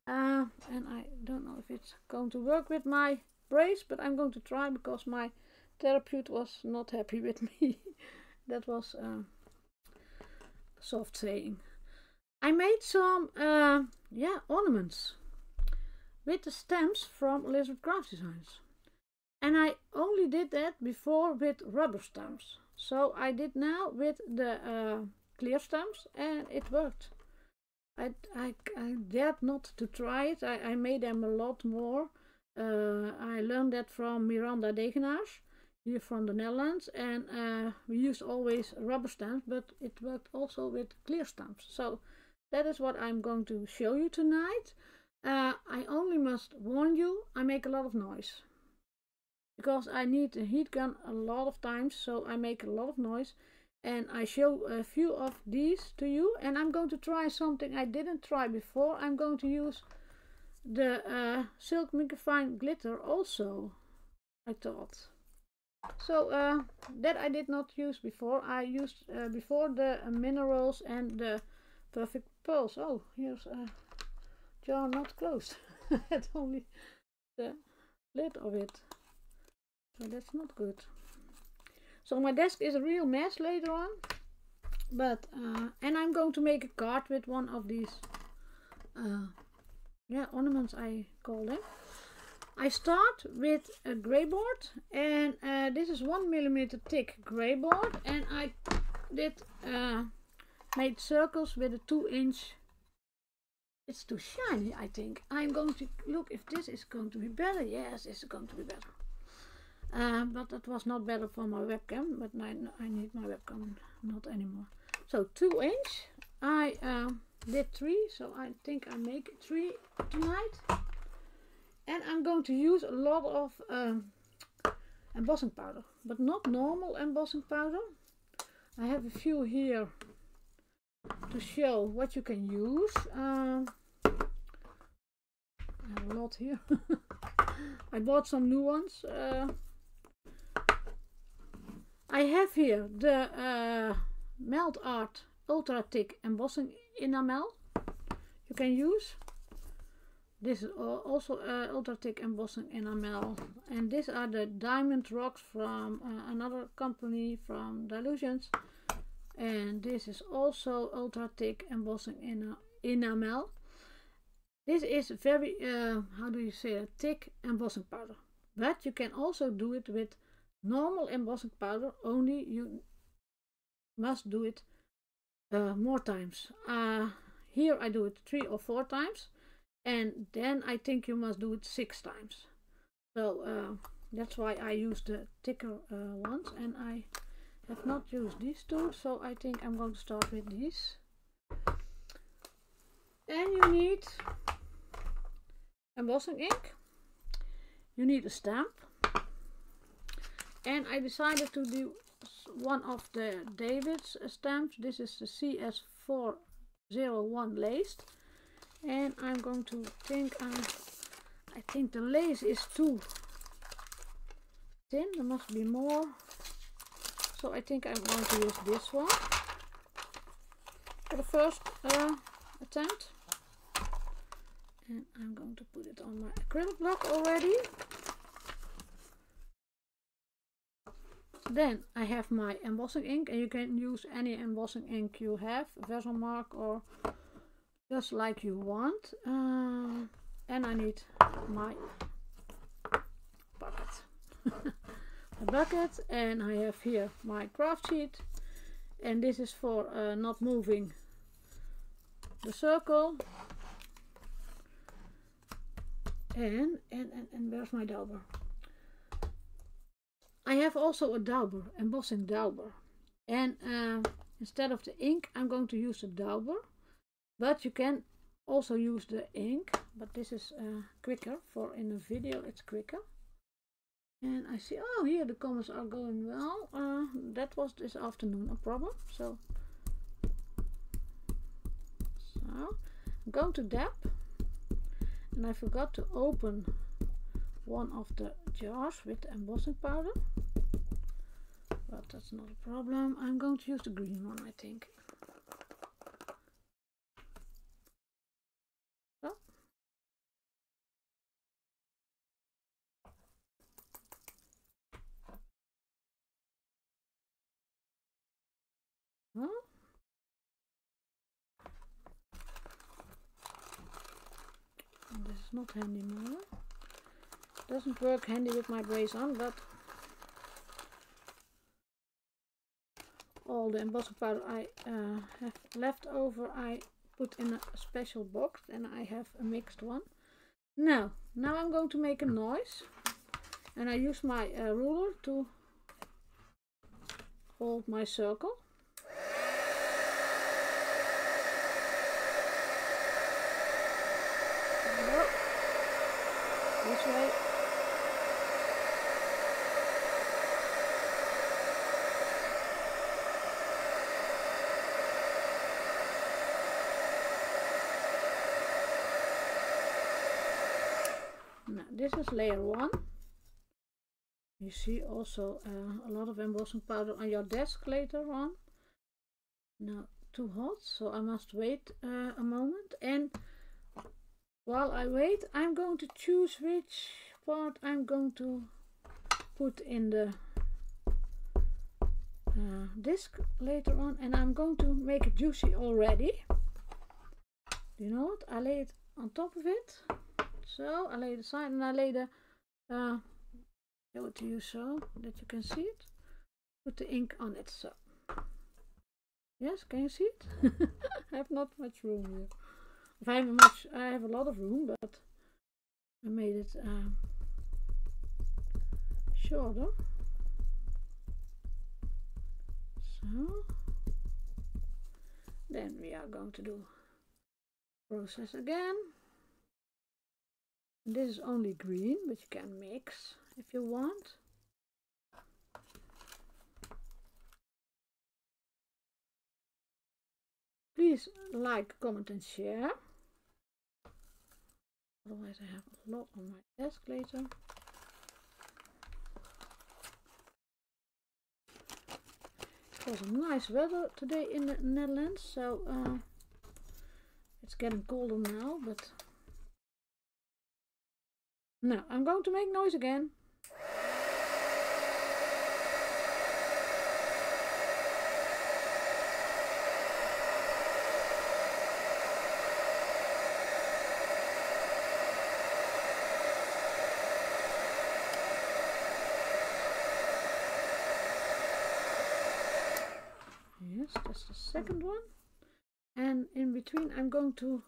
And I don't know if it's going to work with my brace, but I'm going to try because my therapist was not happy with me. That was soft saying. I made some ornaments with the stamps from Elizabeth Craft Designs. And I only did that before with rubber stamps. So I did now with the clear stamps, and it worked. I dared not to try it. I made them a lot more. I learned that from Miranda Degenaars, here from the Netherlands, and we used always rubber stamps, but it worked also with clear stamps. So that is what I'm going to show you tonight. I only must warn you, I make a lot of noise. Because I need a heat gun a lot of times, so I make a lot of noise. And I show a few of these to you, and I'm going to try something I didn't try before. I'm going to use the silk microfine glitter also, I thought. So that I did not use before. I used before the minerals and the perfect pearls. Oh, here's a jar not closed. I had only the lid of it. So that's not good. So my desk is a real mess later on. But and I'm going to make a card with one of these ornaments, I call them. I start with a gray board, and this is 1mm thick gray board, and I did made circles with a 2-inch. It's too shiny, I think. I'm going to look if this is going to be better. Yes, this is going to be better. But that was not better for my webcam, but I need my webcam not anymore. So 2-inch. I did 3, so I think I make 3 tonight. And I'm going to use a lot of embossing powder, but not normal embossing powder. I have a few here to show what you can use. I have a lot here. I bought some new ones. I have here the Melt Art Ultra Thick Embossing Enamel. You can use. This is also ultra thick embossing enamel, and these are the diamond rocks from another company from Dilutions, and this is also ultra thick embossing enamel. This is very how do you say it, thick embossing powder, but you can also do it with normal embossing powder, only you must do it more times. Here I do it 3 or 4 times. And then I think you must do it 6 times. So that's why I use the thicker ones, and I have not used these 2, so I think I'm going to start with these. And you need embossing ink, you need a stamp, and I decided to do one of the David's stamps. This is the CS401 laced. And I'm going to think, I think the lace is too thin, there must be more. So I think I'm going to use this one for the first attempt. And I'm going to put it on my acrylic block already. Then I have my embossing ink, and you can use any embossing ink you have, Versamark or just like you want. And I need my bucket. A bucket, and I have here my craft sheet, and this is for not moving the circle. And where's my dauber? I have also a dauber, embossing dauber, and instead of the ink I'm going to use the dauber. But you can also use the ink, but this is quicker. For in a video it's quicker. And I see, oh, here the comments are going well. That was this afternoon a problem. So I'm going to dab, and I forgot to open one of the jars with the embossing powder, but that's not a problem. I'm going to use the green one, I think. Huh? This is not handy more. Doesn't work handy with my brace on, but all the embossing powder I have left over I put in a special box, and I have a mixed one. Now I'm going to make a noise, and I use my ruler to hold my circle. This way. Now this is layer 1. You see also a lot of embossing powder on your desk later on. Now too hot, so I must wait a moment, and while I wait I'm going to choose which part I'm going to put in the disc later on, and I'm going to make it juicy already. Do you know what? I lay it on top of it. So I lay the side, and I lay the show it to you so that you can see it. Put the ink on it, so yes, can you see it? I have not much room here. I have a lot of room, but I made it shorter. So then we are going to do process again. And this is only green, but you can mix if you want. Please like, comment and share. Otherwise I have a lot on my desk later. It was a nice weather today in the Netherlands, so it's getting colder now, but now I'm going to make noise again. Yes, that's the second one. And in between I'm going to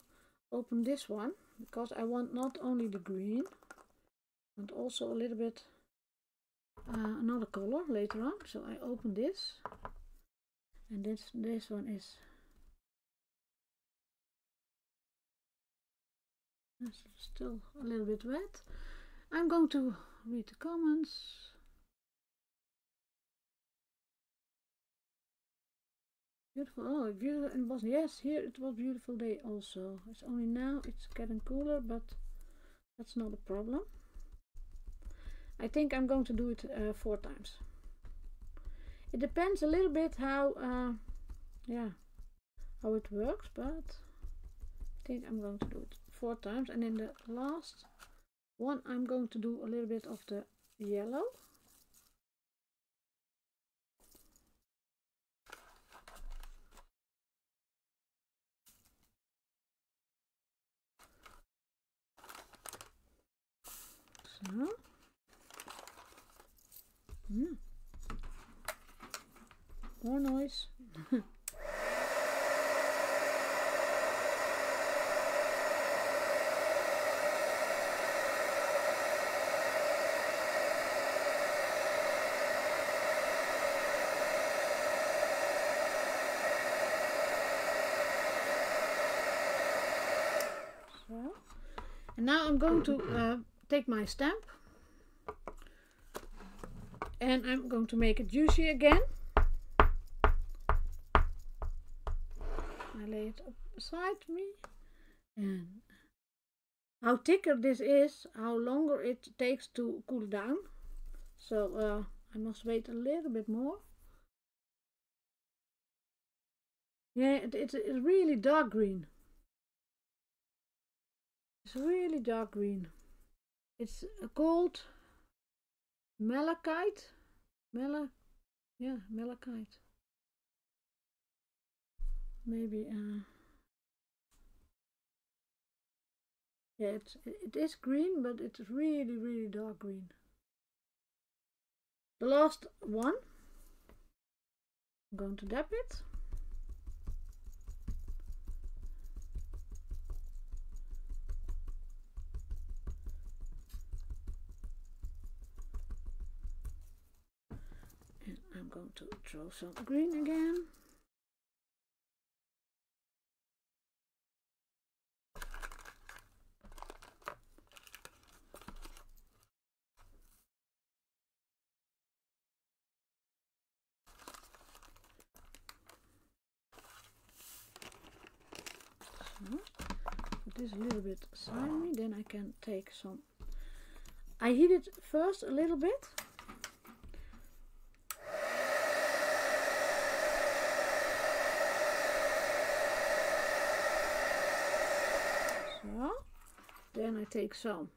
open this one, because I want not only the green, but also a little bit another color later on. So I open this, and this one is still a little bit wet. I'm going to read the comments. Beautiful. Oh, beautiful in Boston. Yes, here it was beautiful day also. It's only now it's getting cooler, but that's not a problem. I think I'm going to do it 4 times. It depends a little bit how how it works, but I think I'm going to do it 4 times, and in the last one I'm going to do a little bit of the yellow. So more noise. So, and now I'm going to take my stamp, and I'm going to make it juicy again. I lay it beside me, and how thicker this is, how longer it takes to cool down. So I must wait a little bit more. Yeah, it's really dark green. It's really dark green. It's called malachite. Malachite. maybe yeah, it is green, but it's really dark green. The last one, I'm going to dab it. And I'm going to throw some green again. Put this a little bit aside me, then I can take some. I heat it first a little bit. So, then I take some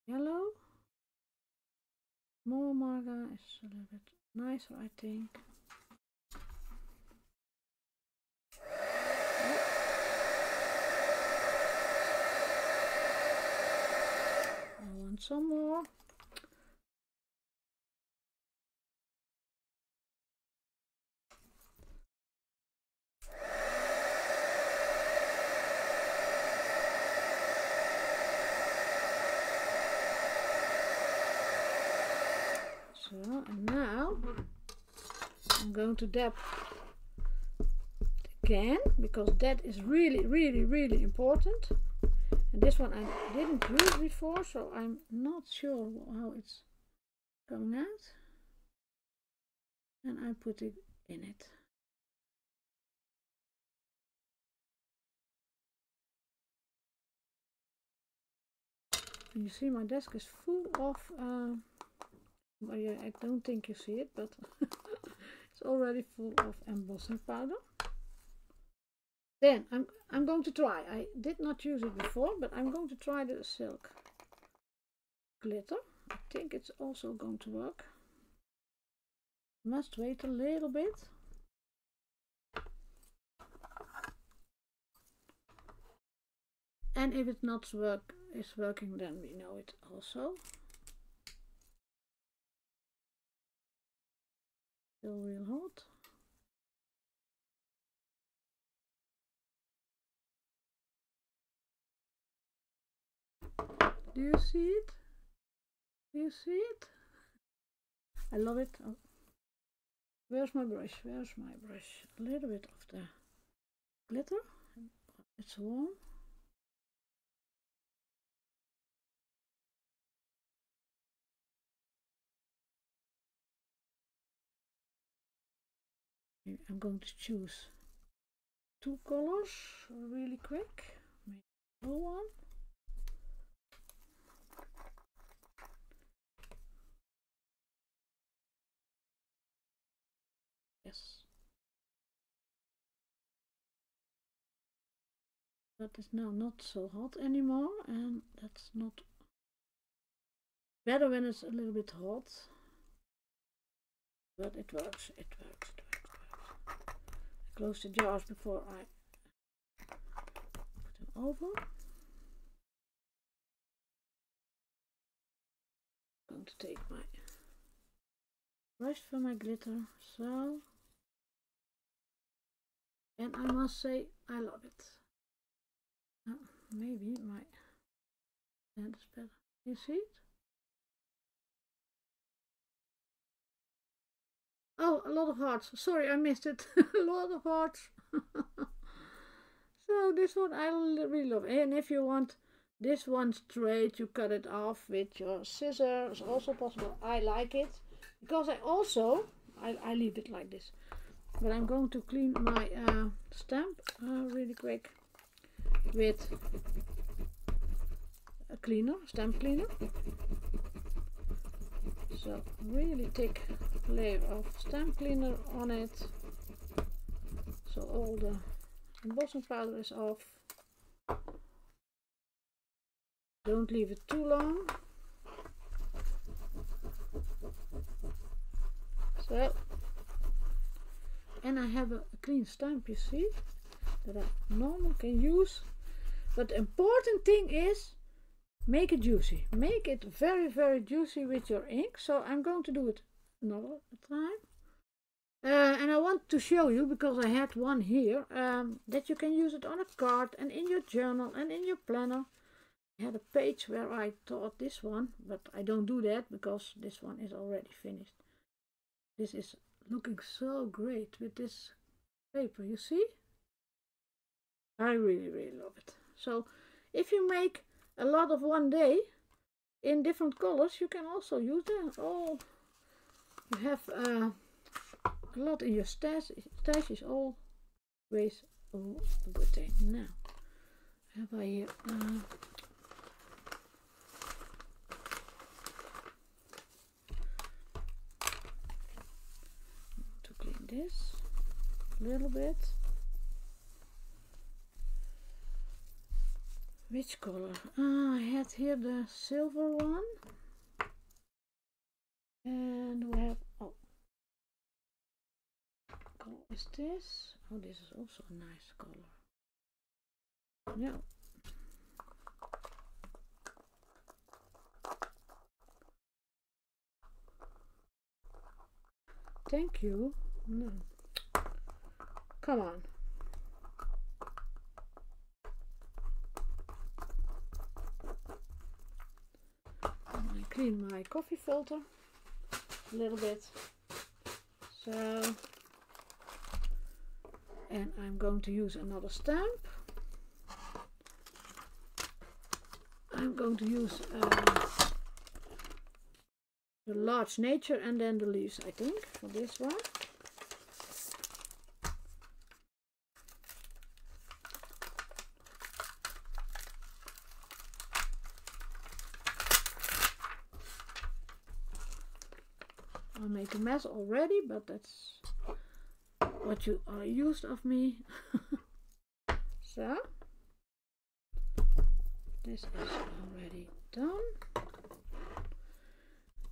yellow. More marga is a little bit nicer, I think. I want some more. So, and now I'm going to dab again, because that is really important. And this one I didn't use before, so I'm not sure how it's coming out. And I put it in it. And you see my desk is full of well, yeah, I don't think you see it, but it's already full of embossing powder. Then I'm going to try. I did not use it before, but I'm going to try the silk glitter. I think it's also going to work. Must wait a little bit. And if it's not working, then we know it also. Still real hot. Do you see it? Do you see it? I love it. Oh. Where's my brush? Where's my brush? A little bit of the glitter. It's warm. I'm going to choose 2 colors really quick. Maybe blue one. Yes. That is now not so hot anymore, and that's not better when it's a little bit hot. But it works, it works, it works, it works. I close the jars before I put them over. I'm going to take my brush for my glitter, so, and I must say I love it. Maybe my hand is better. You see it? Oh, a lot of hearts. Sorry, I missed it. A lot of hearts. So this one I really love. And if you want this one straight, you cut it off with your scissors. Also possible. I like it because I leave it like this. But I'm going to clean my stamp really quick with a cleaner, stamp cleaner. So really thick layer of stamp cleaner on it, so all the embossing powder is off. Don't leave it too long. So and I have a clean stamp, you see, that I normally can use. But the important thing is make it juicy. Make it very, very juicy with your ink. So I'm going to do it another time. And I want to show you, because I had one here, that you can use it on a card and in your journal and in your planner. I had a page where I taught this one, but I don't do that because this one is already finished. This is looking so great with this paper, you see? I really, really love it. So if you make a lot of one day in different colors, you can also use them. Oh, you have a lot in your stash is always a good thing. Now, have I here to clean this a little bit. Which color? I had here the silver one, and we have, oh, what color is this? Oh, this is also a nice color. Yeah. Thank you. No. Come on. I clean my coffee filter a little bit. So, and I'm going to use another stamp. I'm going to use the large nature and then the leaves, I think, for this one. I'll make a mess already, but that's what you are used of me. So, this is already done.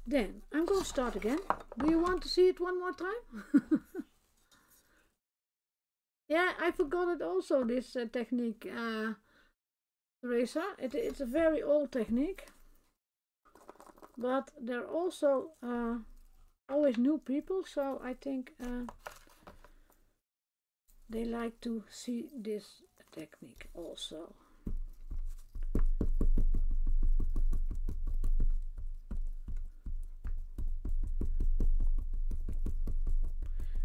Then I'm going to start again. Do you want to see it one more time? Yeah, I forgot it also, this technique, Teresa. It's a very old technique, but there are also always new people, so I think they like to see this technique also.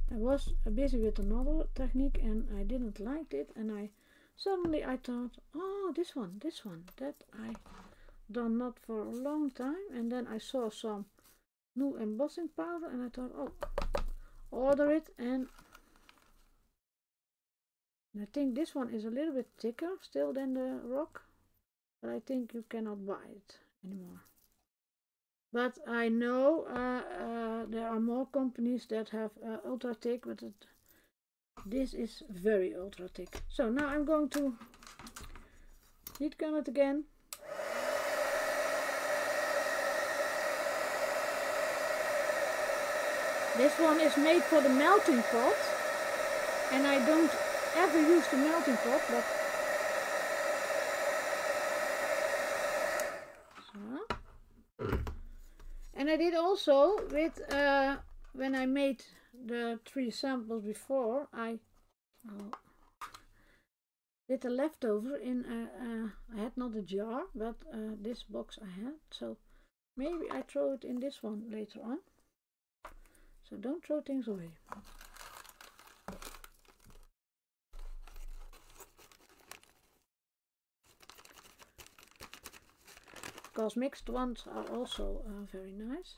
I was busy with another technique and I didn't like it, and suddenly I thought, oh, this one that I done not for a long time, and then I saw some new embossing powder and I thought, oh, order it, and I think this one is a little bit thicker still than the rock, but I think you cannot buy it anymore. But I know there are more companies that have ultra thick, but this is very ultra thick. So now I'm going to heat gun it again. This one is made for the melting pot, and I don't ever use the melting pot, but so. And I did also with when I made the 3 samples before, I did a leftover in I had not a jar, but this box I had, so maybe I throw it in this one later on. So don't throw things away. Because mixed ones are also very nice.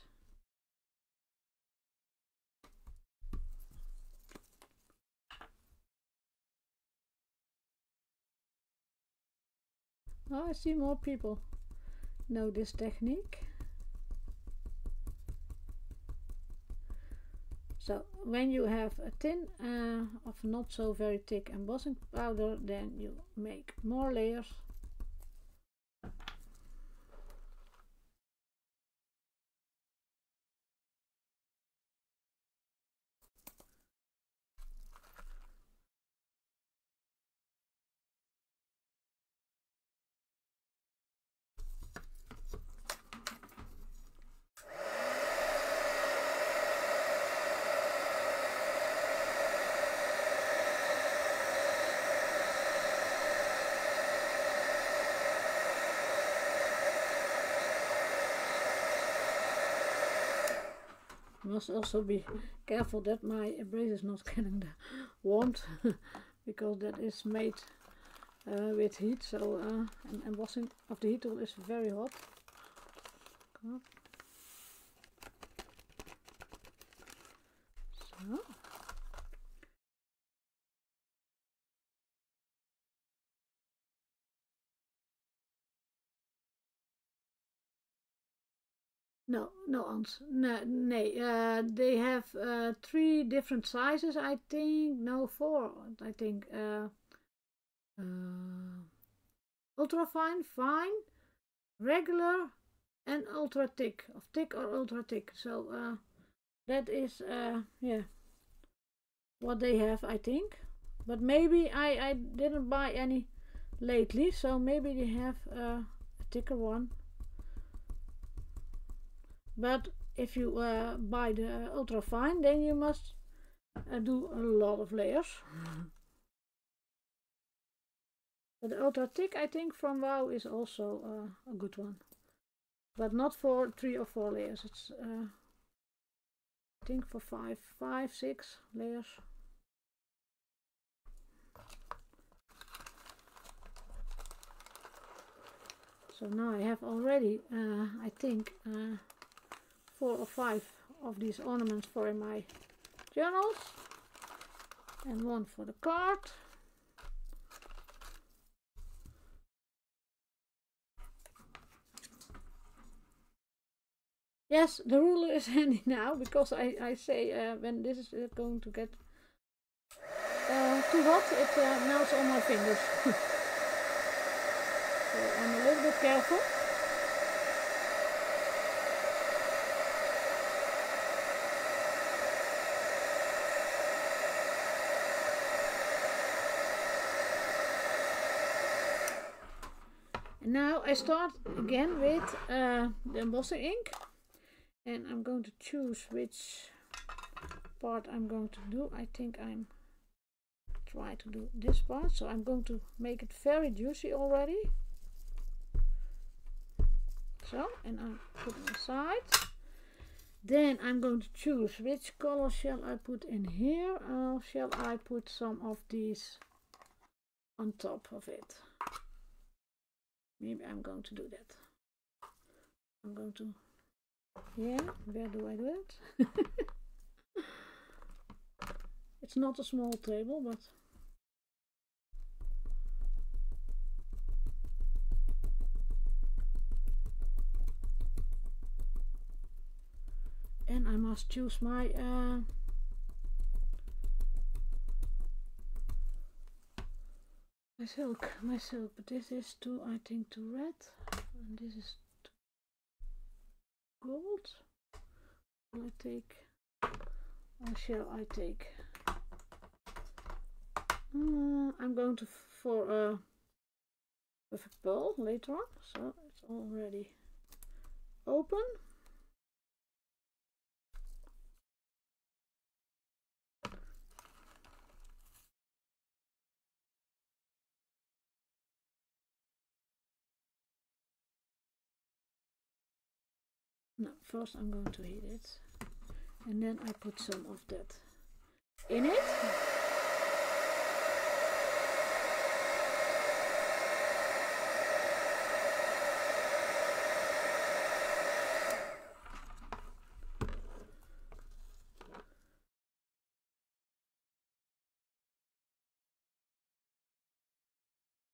Oh, I see more people know this technique. So when you have a tin of not so very thick embossing powder, then you make more layers. must also be careful that my brace is not getting the warmth because that is made with heat, so and embossing of the heat tool is very hot. So. No, Ans. No, they have 3 different sizes, I think. No, 4, I think. Ultra fine, fine, regular, and ultra thick, of thick or ultra thick. So that is yeah, what they have, I think. But maybe I didn't buy any lately, so maybe they have a thicker one. But if you buy the ultra fine, then you must do a lot of layers. But the ultra thick, I think from Wow is also a good one, but not for 3 or 4 layers. It's I think for 5, 6 layers. So now I have already, I think, 4 or 5 of these ornaments for my journals, and 1 for the card. Yes, the ruler is handy now, because I say when this is going to get too hot, it melts on my fingers. So I'm a little bit careful. And now I start again with the embossing ink, and I'm going to choose which part I'm going to do. I think I'm try to do this part, so I'm going to make it very juicy already. So, and I put it aside. Then I'm going to choose which color shall I put in here, or shall I put some of these on top of it. Maybe I'm going to do that. I'm going to, yeah, where do I do it? It's not a small table, but and I must choose my silk, but this is too, I think, too red, and this is too gold. Will I take, or shall I take? I'm going to for a perfect pearl later on, so it's already open. No, first I'm going to heat it, and then I put some of that in it.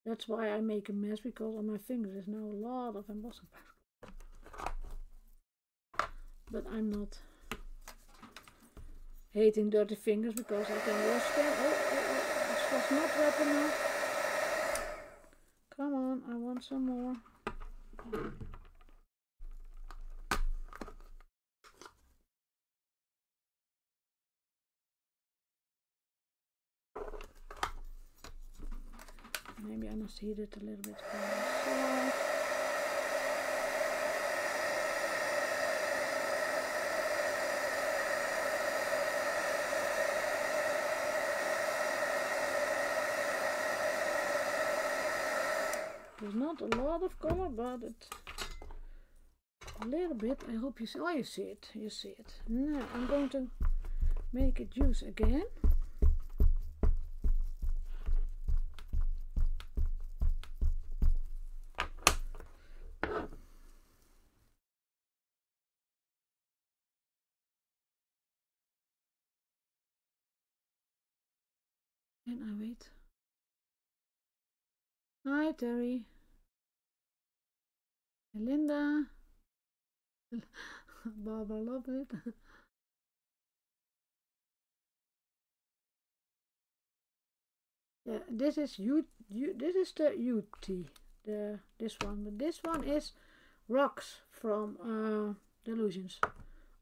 That's why I make a mess, because on my fingers there's now a lot of embossing powder. But I'm not hating dirty fingers, because I can wash them. Oh, this was not wet enough. Come on, I want some more. Maybe I must heat it a little bit for myself. There's not a lot of color, but it a little bit. I hope you see. Oh, you see it. You see it. Now I'm going to make it juice again. And I wait. Hi, Terry. Linda. Barbara loved it. Yeah, this is this is the UT, this one, but this one is Rocks from Delusions,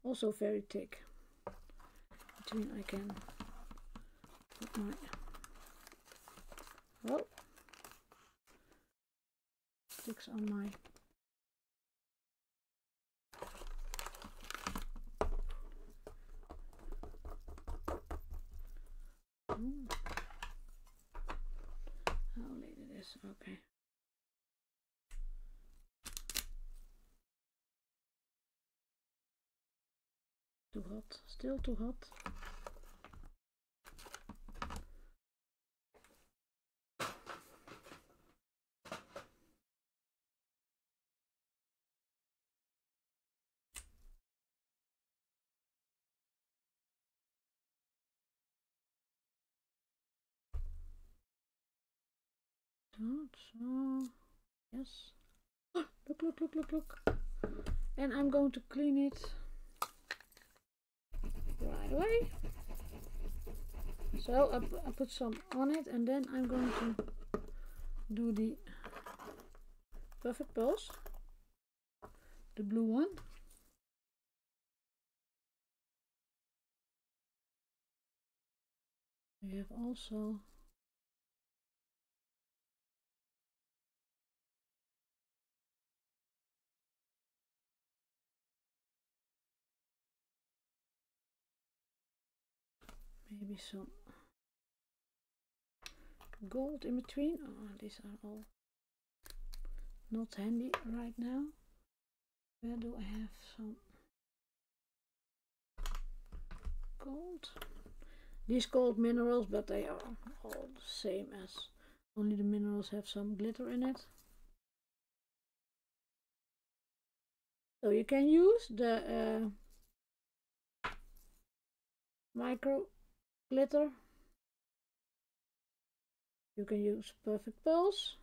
also very thick. Between I can put my sticks on my how late it is. Okay. Too hot, still too hot. So yes. Look. And I'm going to clean it right away. So I put some on it, and then I'm going to do the Perfect Pearls, the blue one. We have also maybe some gold in between. Oh, these are all not handy right now. Where do I have some gold? These gold minerals, but they are all the same, as only the minerals have some glitter in it. So you can use the micro glitter. You can use Perfect Pearls,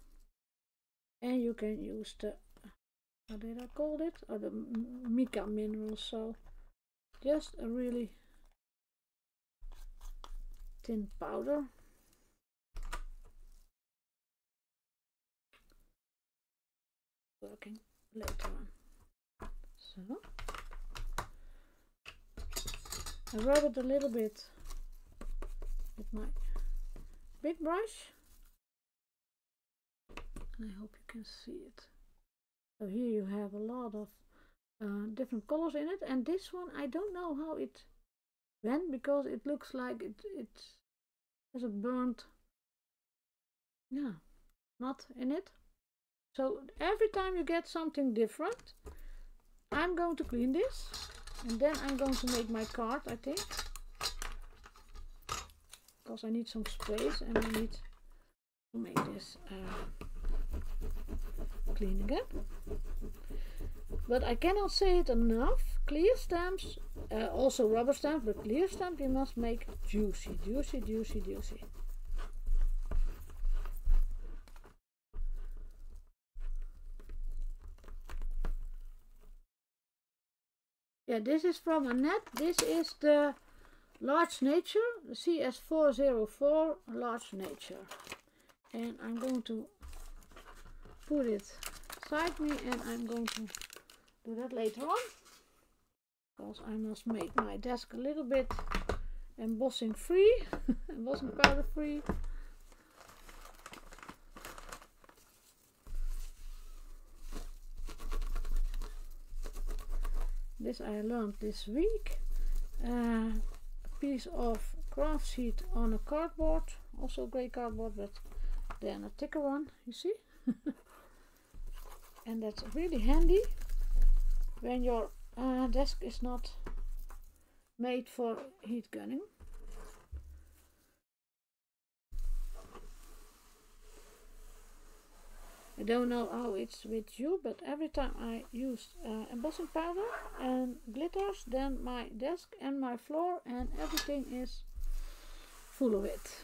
and you can use the, how did I call it? Or the mica minerals. So just a really thin powder. Working later on. So I rub it a little bit with my big brush, and I hope you can see it. So here you have a lot of different colors in it, and this one I don't know how it went, because it looks like it has a burnt knot in it. So every time you get something different, I'm going to clean this, and then I'm going to make my card, I think, because I need some space and I need to make this clean again. But I cannot say it enough, clear stamps, also rubber stamps, but clear stamp you must make juicy. Yeah, this is from Annette. This is the Large Nature, the CS404 Large Nature. And I'm going to put it beside me, and I'm going to do that later on, because I must make my desk a little bit embossing free, embossing powder free. This I learned this week. A piece of craft sheet on a cardboard, also grey cardboard, but then a thicker one, you see. And that's really handy when your desk is not made for heat gunning. I don't know how it's with you, but every time I use embossing powder and glitters, then my desk and my floor and everything is full of it.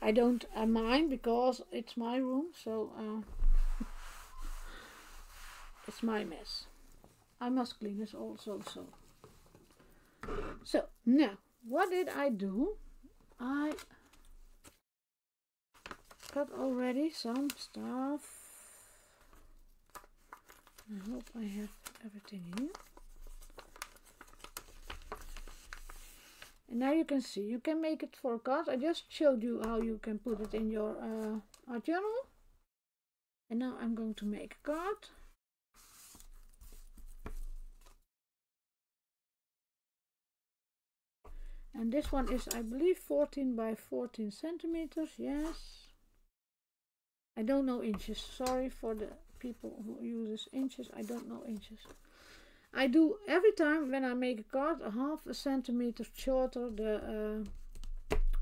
I don't mind because it's my room, so it's my mess. I must clean this also. So now, what did I do? I got already some stuff. I hope I have everything here. And now you can see, you can make it for cards. I just showed you how you can put it in your art journal. And now I'm going to make a card. And this one is, I believe, 14 by 14 centimeters. Yes. I don't know inches. Sorry for the people who uses inches. I don't know inches. I do every time when I make a card a half a centimeter shorter the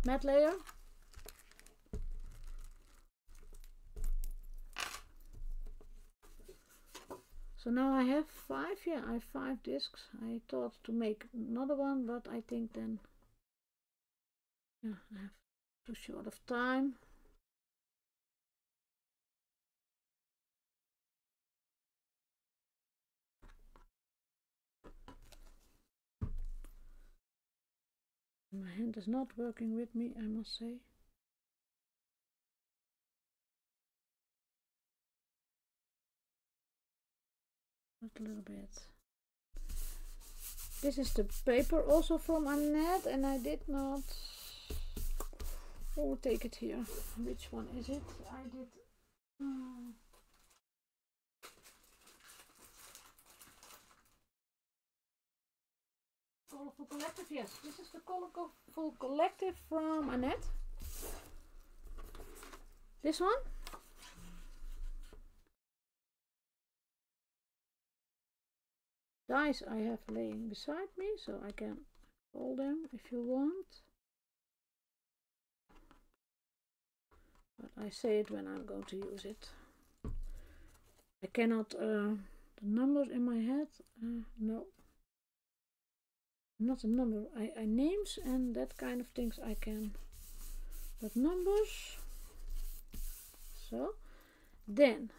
matte layer. So now I have 5. Yeah, I have 5 discs. I thought to make another one, but I think then I have too short of time. My hand is not working with me, I must say. But a little bit. This is the paper also from Annette, and I did not take it here. Which one is it? I did. Colorful Collective, yes. This is the Colorful Collective from Annette. This one. Dies I have laying beside me, so I can fold them if you want. But I say it when I'm going to use it. I cannot, the numbers in my head, no. Not a number, I names and that kind of things I can. But numbers. So, then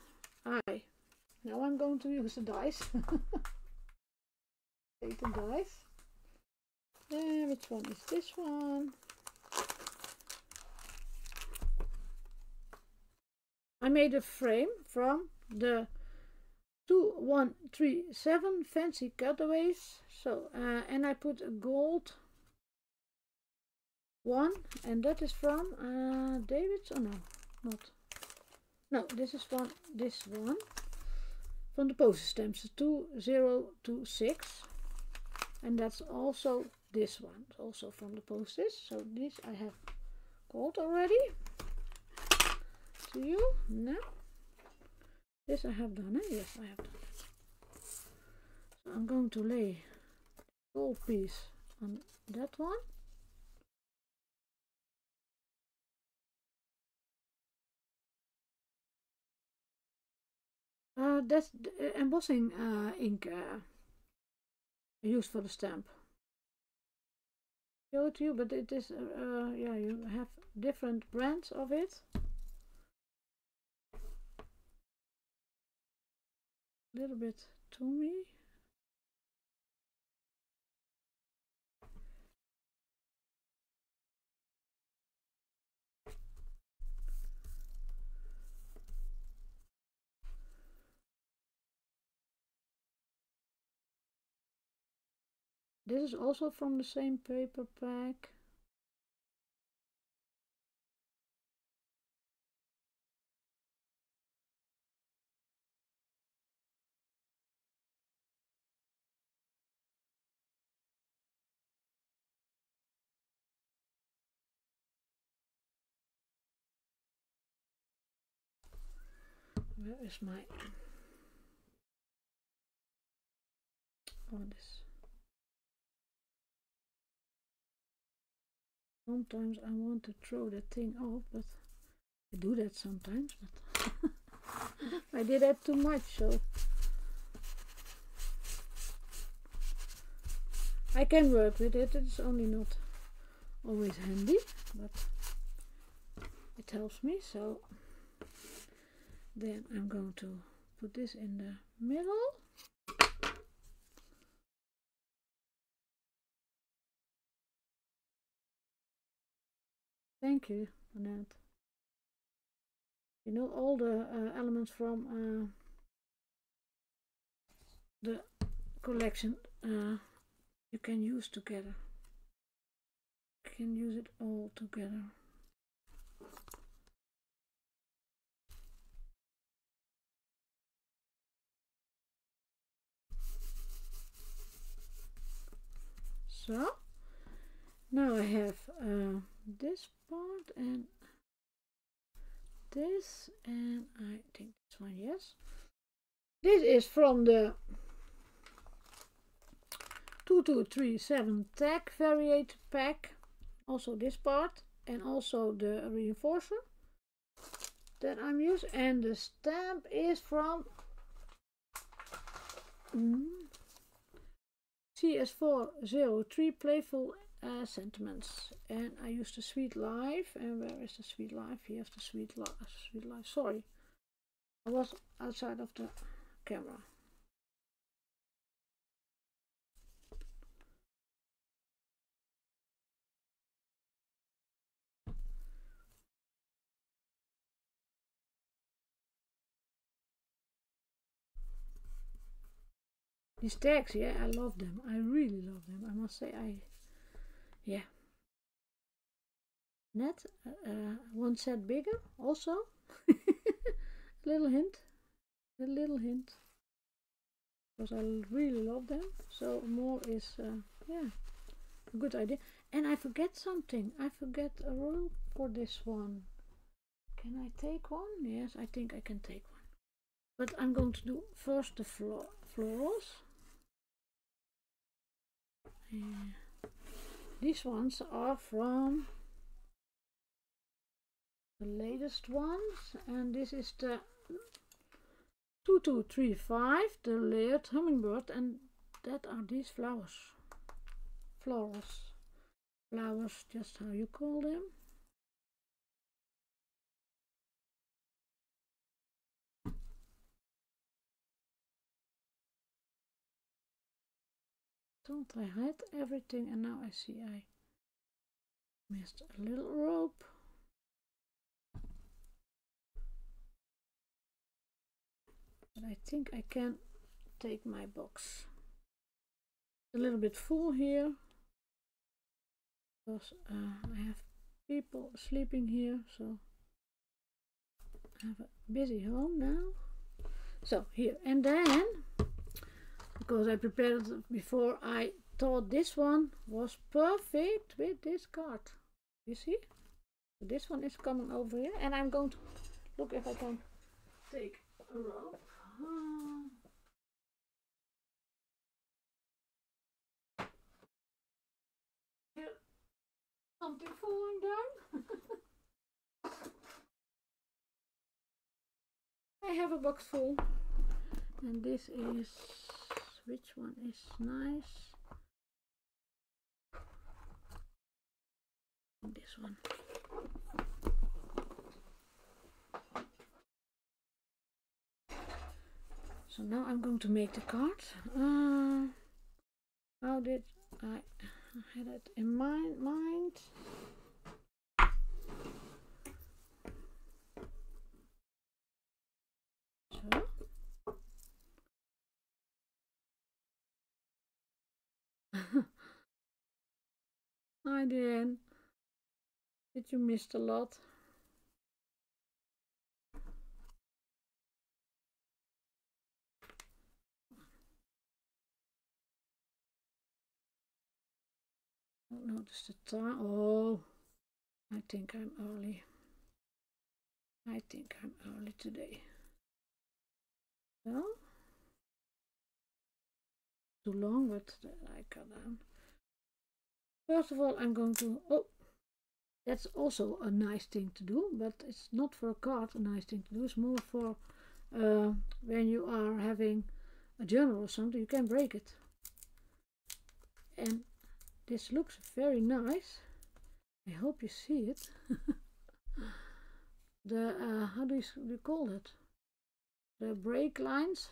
now I'm going to use the dice. Take the dice. Which one is this one? I made a frame from the 2137 fancy cutaways. So and I put a gold one, and that is from David's. Oh no, not. No, this is from this one from the postage stamps 2026, and that's also this one, also from the postage. So this I have called already to you. No, this I have done. Yes, I have done it. So I'm going to lay the gold piece on that one. That's the embossing ink used for the stamp. Show it to you, but it is yeah, you have different brands of it. A little bit to me. This is also from the same paper pack. Where is my for this. Sometimes I want to throw that thing off, but I do that sometimes, but I did that too much, so I can work with it. It's only not always handy, but it helps me. So then I'm going to put this in the middle. Thank you, Annette. You know, all the elements from the collection you can use together. You can use it all together. So now I have this part and this, and I think this one, yes. This is from the 2237 tag variate pack. Also this part, and also the reinforcer that I'm using, and the stamp is from CS403 Playful Sentiments, and I use the Sweet Life. And where is the Sweet Life? Here's the Sweet Life. Sorry, I was outside of the camera. These tags, yeah, I love them. I really love them. I must say, yeah. Net, one set bigger, also. Little hint, because I really love them. So more is, yeah, a good idea. And I forget something. I forget a rope for this one. Can I take one? Yes, I think I can take one. But I'm going to do first the florals. These ones are from the latest ones, and this is the 2235, the layered hummingbird, and that are these flowers. Flowers, just how you call them. Thought I had everything, and now I see I missed a little rope. But I think I can take my box. A little bit full here, because I have people sleeping here, so I have a busy home now. So here, and then, because I prepared it before, I thought this one was perfect with this card. You see? This one is coming over here, and I'm going to look if I can take a rope. Here, something falling down. I have a box full, and this is, which one is nice? This one. So now I'm going to make the card. How did I had it in mind? So. Hi Dan. Did you miss a lot? Don't notice the time. Oh, I think I'm early. today. So too long, but I cut down. First of all, I'm going to, oh, that's also a nice thing to do, but it's not for a card a nice thing to do. It's more for when you are having a journal or something, you can break it. And this looks very nice. I hope you see it. The how do you call it? The break lines.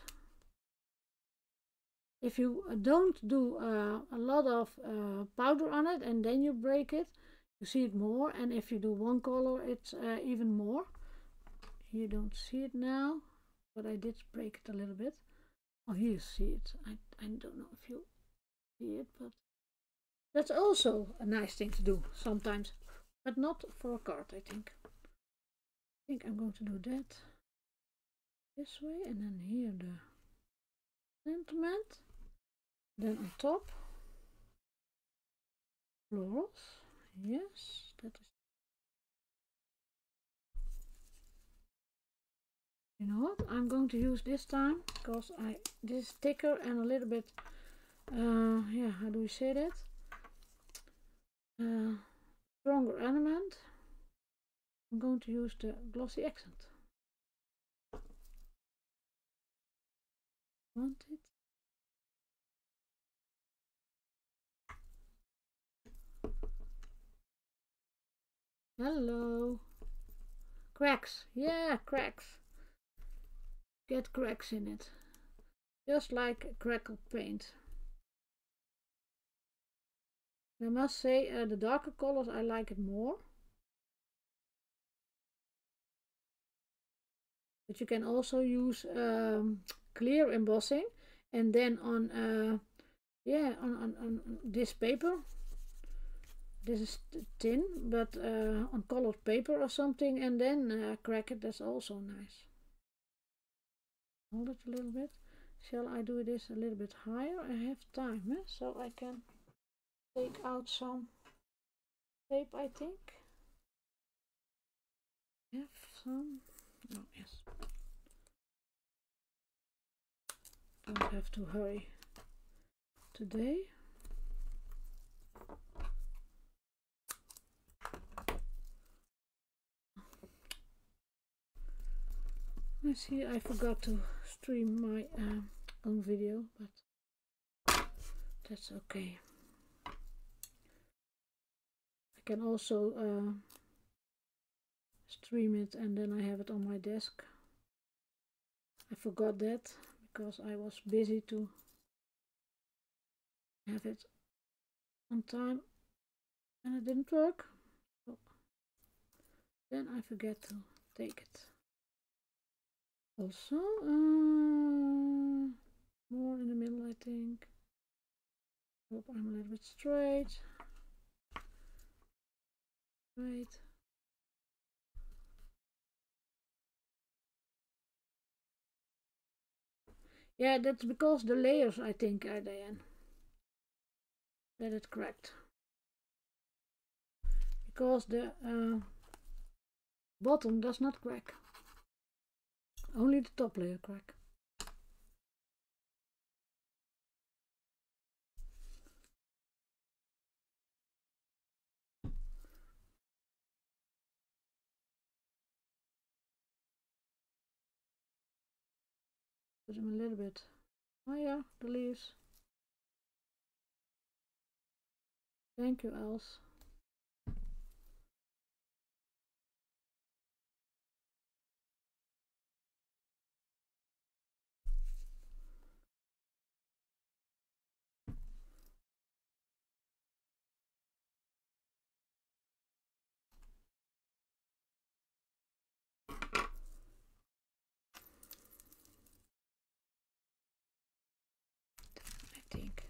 If you don't do a lot of powder on it and then you break it, you see it more. And if you do one color, it's even more. You don't see it now, but I did break it a little bit. Oh, here you see it. I don't know if you see it, but that's also a nice thing to do sometimes, but not for a card, I think. I think I'm going to do that this way, and then here the sentiment. Then on top, florals. Yes, that is. You know what? I'm going to use this time because this is thicker and a little bit. Yeah, how do we say that? Stronger ornament. I'm going to use the glossy accent. Want it? Hello. Cracks. Yeah, cracks. Get cracks in it. Just like crackle paint. I must say the darker colors I like it more. But you can also use clear embossing, and then on yeah, on this paper. This is thin, but on colored paper or something, and then crack it. That's also nice. Hold it a little bit. Shall I do this a little bit higher? I have time, so I can take out some tape, I think. Have some. Oh, yes. Don't have to hurry today. I see I forgot to stream my own video, but that's okay. I can also stream it and then I have it on my desk. I forgot that because I was busy to have it on time and it didn't work. So then I forget to take it. Also, more in the middle, I think. Hope I'm a little bit straight. Right. Yeah, that's because the layers, I think, are Diane. That it cracked. Because the bottom does not crack. Only the top layer crack. Put them a little bit higher, the leaves. Thank you, Els. I think.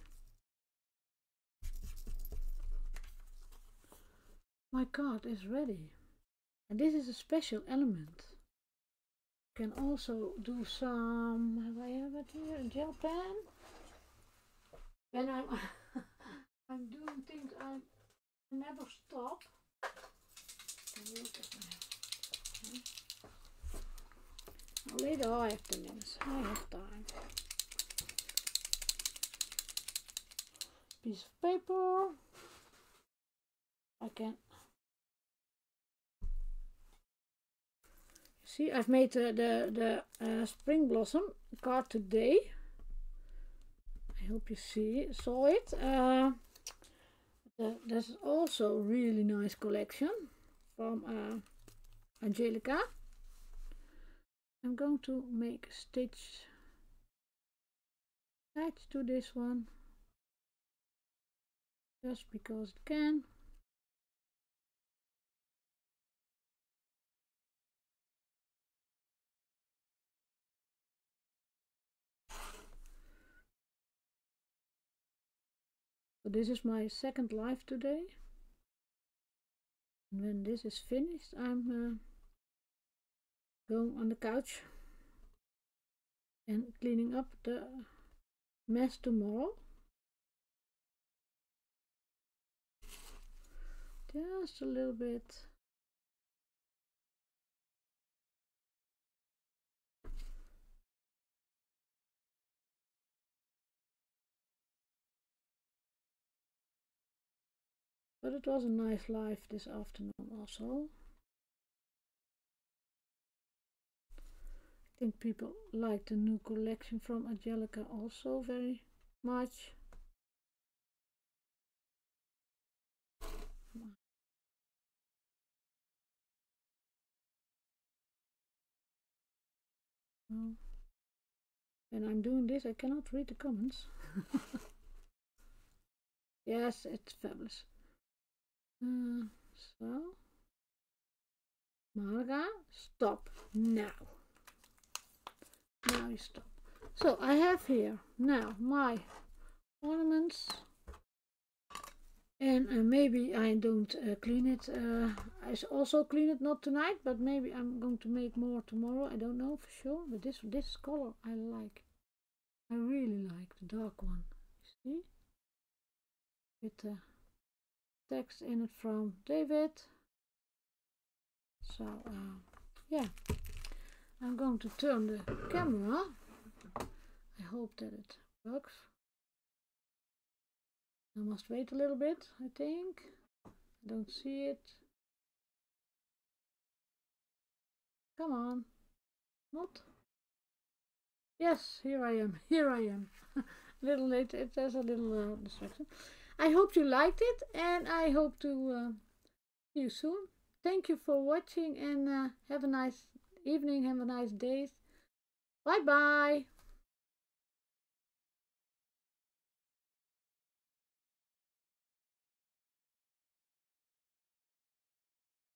My card is ready. And this is a special element. You can also do some, have I have it here, a gel pen. When I'm I'm doing things, I never stop. Later I have 10 minutes. I have time. piece of paper. I can see I've made the spring blossom card today. I hope you saw it. There's also a really nice collection from Angelica. I'm going to make a stitch attached to this one just because it can. So this is my second live today. And when this is finished, I'm going on the couch and cleaning up the mess tomorrow. Just a little bit. But it was a nice live this afternoon also. I think people like the new collection from Angelica also very much. When I'm doing this, I cannot read the comments. Yes, it's fabulous. So, Marga, stop now. Now you stop. So I have here now my ornaments, and maybe I don't clean it. I also clean it not tonight, but maybe I'm going to make more tomorrow. I don't know for sure. But this color I like. I really like the dark one. You see, with the text in it from David. So yeah, I'm going to turn the camera. I hope that it works. I must wait a little bit, I think. I don't see it. Come on. Not? Yes, here I am. Here I am. A little late. There's a little distraction. I hope you liked it, and I hope to see you soon. Thank you for watching, and have a nice evening. Have a nice day. Bye bye.